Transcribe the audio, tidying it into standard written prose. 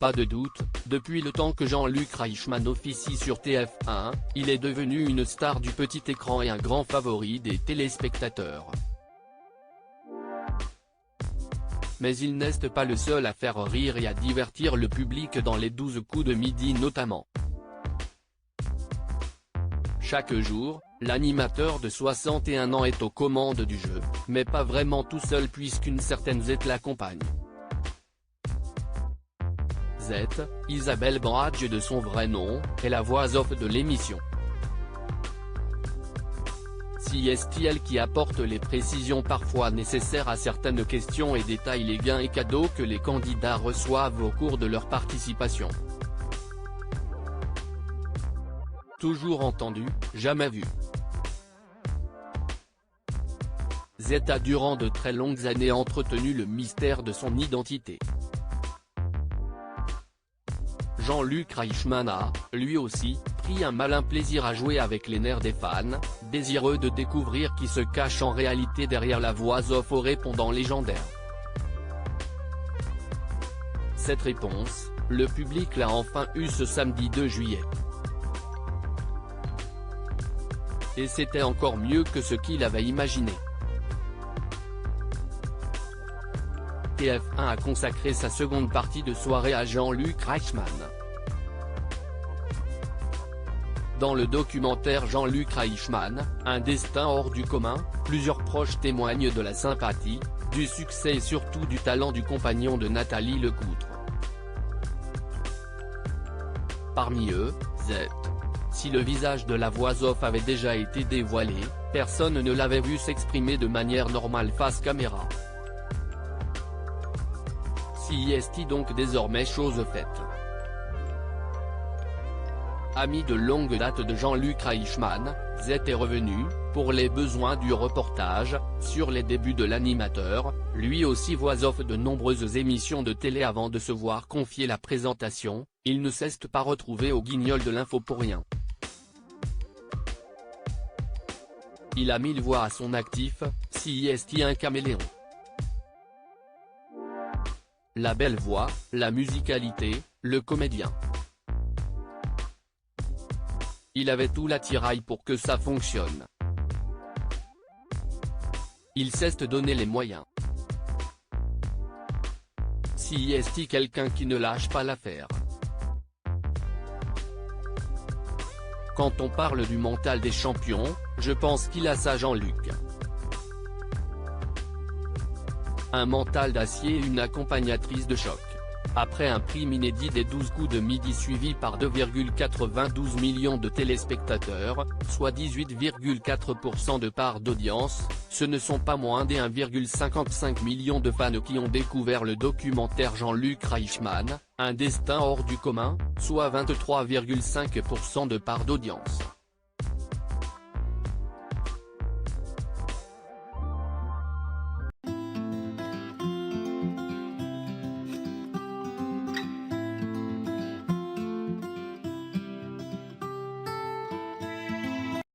pas de doute, depuis le temps que Jean-Luc Reichmann officie sur TF1, il est devenu une star du petit écran et un grand favori des téléspectateurs. Mais il n'est pas le seul à faire rire et à divertir le public dans les 12 coups de midi notamment. Chaque jour, l'animateur de 61 ans est aux commandes du jeu, mais pas vraiment tout seul puisqu'une certaine Z l'accompagne. Z, Isabelle Bradge de son vrai nom, est la voix off de l'émission. C'est elle qui apporte les précisions parfois nécessaires à certaines questions et détaille les gains et cadeaux que les candidats reçoivent au cours de leur participation. Toujours entendu, jamais vu. Z a durant de très longues années entretenu le mystère de son identité. Jean-Luc Reichmann a, lui aussi, pris un malin plaisir à jouer avec les nerfs des fans, désireux de découvrir qui se cache en réalité derrière la voix off au répondant légendaire. Cette réponse, le public l'a enfin eue ce samedi 2 juillet. Et c'était encore mieux que ce qu'il avait imaginé. TF1 a consacré sa seconde partie de soirée à Jean-Luc Reichmann. Dans le documentaire Jean-Luc Reichmann, un destin hors du commun, plusieurs proches témoignent de la sympathie, du succès et surtout du talent du compagnon de Nathalie Lecoutre. Parmi eux, Z. Si le visage de la voix off avait déjà été dévoilé, personne ne l'avait vu s'exprimer de manière normale face caméra. C'est donc désormais chose faite. Ami de longue date de Jean-Luc Reichmann, Z est revenu, pour les besoins du reportage, sur les débuts de l'animateur, lui aussi voix off de nombreuses émissions de télé avant de se voir confier la présentation. Il ne s'est pas retrouvé au Guignol de l'info pour rien. Il a 1000 voix à son actif, c'est un caméléon. La belle voix, la musicalité, le comédien. Il avait tout l'attirail pour que ça fonctionne. Il sait donner les moyens. C'est quelqu'un qui ne lâche pas l'affaire. Quand on parle du mental des champions, je pense qu'il a ça Jean-Luc. Un mental d'acier et une accompagnatrice de choc. Après un prime inédit des 12 coups de midi suivi par 2,92 millions de téléspectateurs, soit 18,4% de part d'audience, ce ne sont pas moins des 1,55 millions de fans qui ont découvert le documentaire Jean-Luc Reichmann, un destin hors du commun, soit 23,5% de part d'audience.